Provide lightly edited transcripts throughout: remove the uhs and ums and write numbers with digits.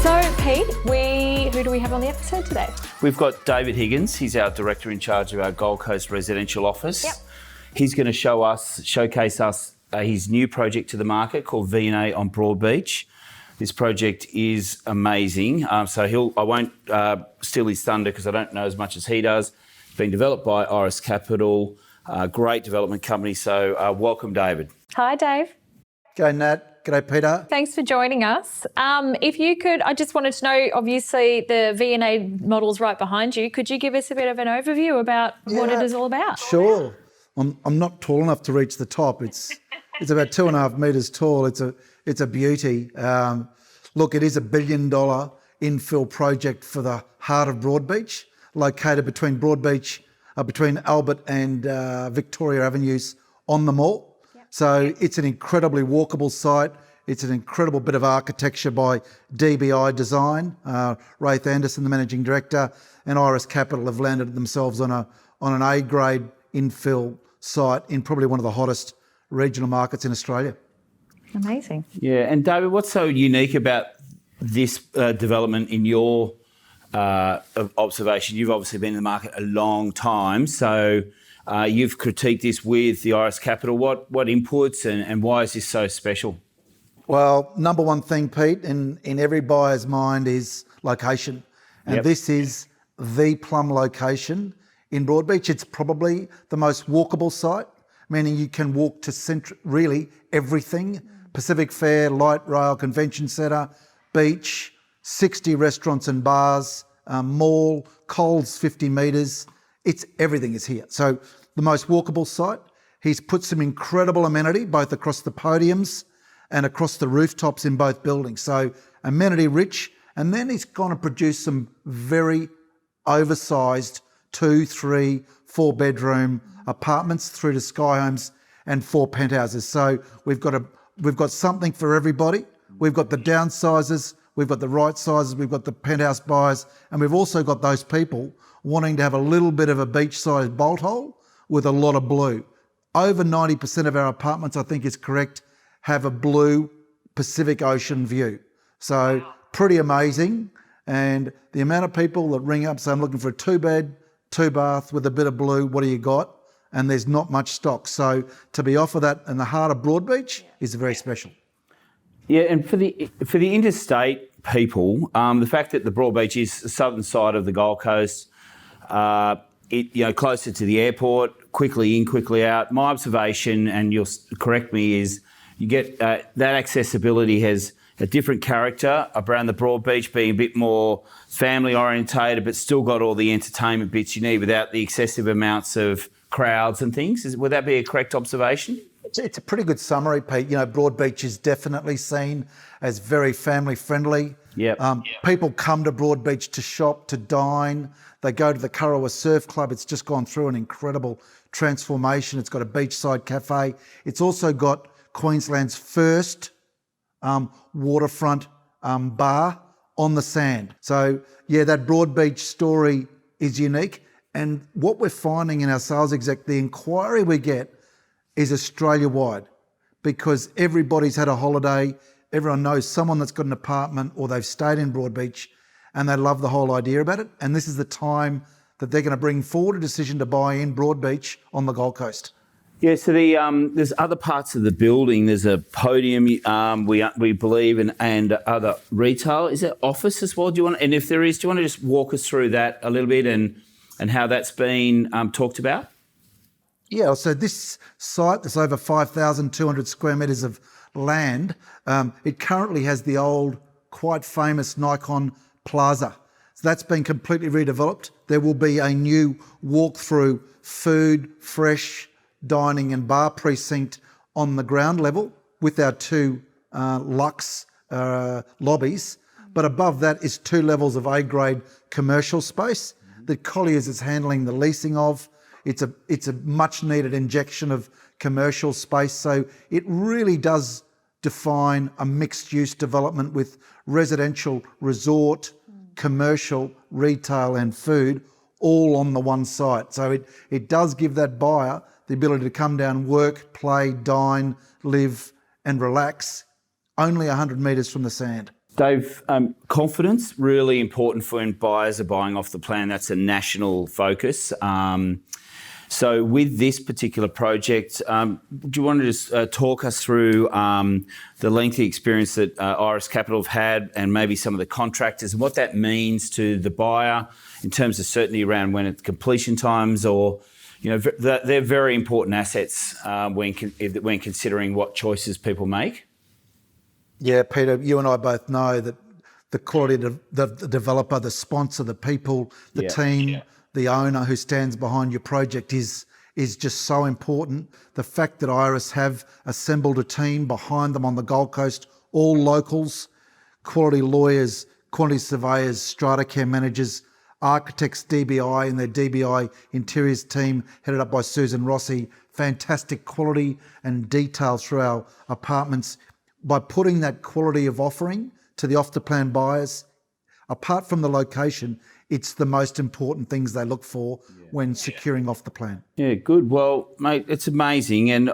So, Pete, who do we have on the episode today? We've got David Higgins. He's our director in charge of our Gold Coast residential office. Yep. He's going to showcase us his new project to the market called V&A on Broadbeach. This project is amazing. So I won't steal his thunder because I don't know as much as he does. It's been developed by Iris Capital, a great development company. So welcome, David. Hi, Dave. G'day, Nat. G'day, Peter. Thanks for joining us. If you could, I just wanted to know, obviously the V&A model's right behind you. Could you give us a bit of an overview about what it is all about? Sure. I'm not tall enough to reach the top. It's about 2.5 metres tall. It's a beauty. Look, it is $1 billion infill project for the heart of Broadbeach, located between Broadbeach, between Albert and Victoria Avenues on the mall. So it's an incredibly walkable site. It's an incredible bit of architecture by DBI Design. Raith Anderson, the managing director, and Iris Capital have landed themselves on an A-grade infill site in probably one of the hottest regional markets in Australia. Amazing. Yeah, and David, what's so unique about this development in your observation? You've obviously been in the market a long time, so you've critiqued this with the Iris Capital. What inputs and why is this so special? Well, number one thing, Pete, in every buyer's mind is location. And This is the plum location in Broadbeach. It's probably the most walkable site, meaning you can walk to really everything. Pacific Fair, light rail, convention centre, beach, 60 restaurants and bars, mall, Coles 50 metres. Everything is here. So the most walkable site. He's put some incredible amenity both across the podiums and across the rooftops in both buildings. So amenity rich. And then he's going to produce some very oversized 2, 3, 4 bedroom apartments through to Sky Homes and 4 penthouses. So we've got something for everybody. We've got the downsizers, we've got the right sizes, we've got the penthouse buyers, and we've also got those people wanting to have a little bit of a beachside bolt hole with a lot of blue. Over 90% of our apartments, I think is correct, have a blue Pacific Ocean view. So pretty amazing. And the amount of people that ring up, say, I'm looking for a 2-bed, 2-bath with a bit of blue, what do you got? And there's not much stock. So to be offered that in the heart of Broadbeach is very special. Yeah, and for the interstate people, the fact that the Broadbeach is the southern side of the Gold Coast, closer to the airport, quickly in, quickly out. My observation, and you'll correct me, is you get that accessibility has a different character around the Broadbeach, being a bit more family orientated, but still got all the entertainment bits you need without the excessive amounts of crowds and things. Would that be a correct observation? It's a pretty good summary, Pete. Broadbeach is definitely seen as very family friendly. People come to Broadbeach to shop, to dine. They go to the Kurrawa Surf Club. It's just gone through an incredible transformation. It's got a beachside cafe. It's also got Queensland's first waterfront bar on the sand. So, that Broadbeach story is unique. And what we're finding in our sales exec, the inquiry we get is Australia-wide, because everybody's had a holiday, everyone knows someone that's got an apartment or they've stayed in Broadbeach and they love the whole idea about it. And this is the time that they're going to bring forward a decision to buy in Broadbeach on the Gold Coast. Yeah, so there's other parts of the building. There's a podium, we believe, and other retail. Is there office as well? And if there is, do you want to just walk us through that a little bit and how that's been talked about? Yeah, so this site, there's over 5,200 square metres of land. It currently has the old, quite famous Nikon Plaza. So that's been completely redeveloped. There will be a new walk-through food, fresh dining and bar precinct on the ground level with our 2 luxe lobbies. But above that is 2 levels of A-grade commercial space that Colliers is handling the leasing of. It's a much needed injection of commercial space. So it really does define a mixed use development with residential, resort, commercial, retail and food all on the one site. So it does give that buyer the ability to come down, work, play, dine, live and relax only 100 metres from the sand. Dave, confidence, really important for when buyers are buying off the plan. That's a national focus. So with this particular project, do you want to just talk us through the lengthy experience that Iris Capital have had and maybe some of the contractors and what that means to the buyer in terms of certainty around when it's completion times, or, you know, they're very important assets when considering what choices people make? Yeah, Peter, you and I both know that the quality of the developer, the sponsor, the people, the team, the owner who stands behind your project is just so important. The fact that Iris have assembled a team behind them on the Gold Coast, all locals, quality lawyers, quantity surveyors, strata care managers, architects, DBI and their DBI interiors team headed up by Susan Rossi, fantastic quality and detail through our apartments. By putting that quality of offering to the off-the-plan buyers, apart from the location, it's the most important things they look for when securing off the plan. Yeah, good. Well, mate, it's amazing. And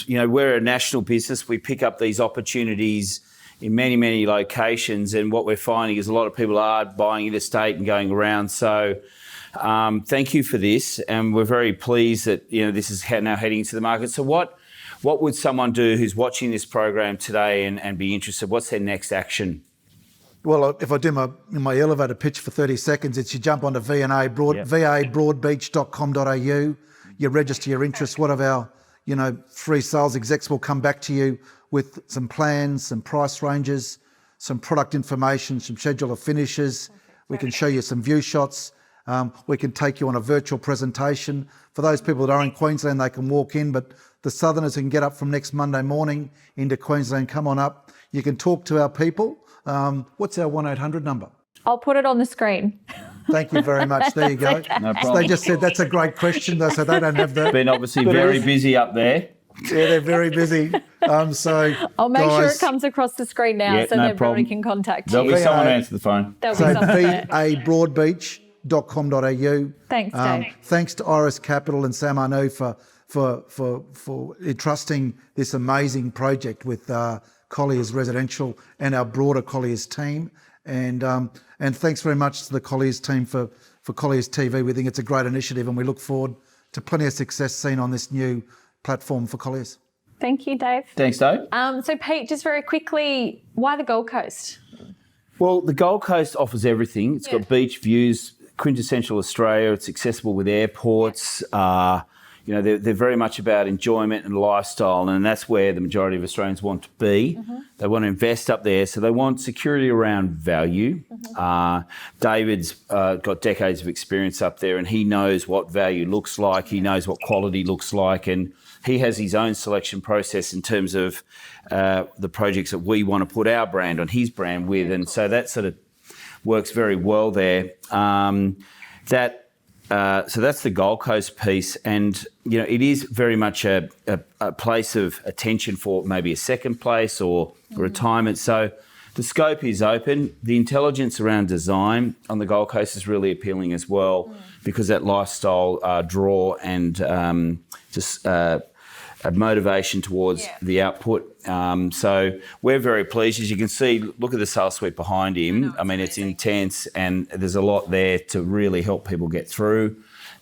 you know, we're a national business. We pick up these opportunities in many, many locations. And what we're finding is a lot of people are buying interstate and going around. So thank you for this. And we're very pleased that, you know, this is now heading into the market. So what would someone do who's watching this program today and be interested? What's their next action? Well, if I do my elevator pitch for 30 seconds, it's you jump onto VA Broadbeach.com.au, you register your interest. One of our, you know, 3 sales execs will come back to you with some plans, some price ranges, some product information, some schedule of finishes. We can show you some view shots. We can take you on a virtual presentation. For those people that are in Queensland, they can walk in, but the Southerners can get up from next Monday morning into Queensland, come on up. You can talk to our people. What's our 1-800 number? I'll put it on the screen. Thank you very much. There you go. No So problem. they just said that's a great question, though, so they don't have that. Been obviously very busy up there. Yeah, they're very busy. So I'll make sure guys, it comes across the screen now Yeah, so no that problem. everybody can contact There'll you. be someone answer the phone. There'll be So someone there. VA-Broadbeach.com.au. Thanks, Dave. Thanks to Iris Capital and Sam Arnaud for entrusting this amazing project with Colliers Residential and our broader Colliers team. And thanks very much to the Colliers team for Colliers TV. We think it's a great initiative and we look forward to plenty of success seen on this new platform for Colliers. Thank you, Dave. Thanks, Dave. So, Pete, just very quickly, why the Gold Coast? Well, the Gold Coast offers everything. It's got beach views, quintessential Australia. It's accessible with airports. You know, they're very much about enjoyment and lifestyle, and that's where the majority of Australians want to be. They want to invest up there, so they want security around value. David's got decades of experience up there, and he knows what value looks like. He knows what quality looks like, and he has his own selection process in terms of the projects that we want to put our brand on his brand with, and so that sort of works very well there. So that's the Gold Coast piece, and you know it is very much a place of attention for maybe a second place or retirement. So the scope is open. The intelligence around design on the Gold Coast is really appealing as well because that lifestyle draw and just a motivation towards the output. So we're very pleased. As you can see, look at the sales suite behind him. I mean, it's intense and there's a lot there to really help people get through.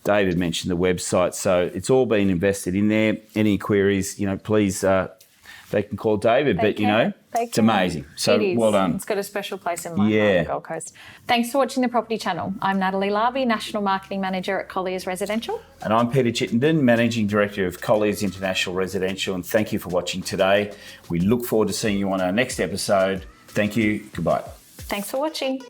David mentioned the website, so it's all been invested in there. Any queries, you know, please, they can call David, but you know, it's amazing. So It is. well done. It's got a special place in my heart on the Gold Coast. Thanks for watching the Property Channel. I'm Natalie Larby, National Marketing Manager at Colliers Residential. And I'm Peter Chittenden, Managing Director of Colliers International Residential, and thank you for watching today. We look forward to seeing you on our next episode. Thank you. Goodbye. Thanks for watching.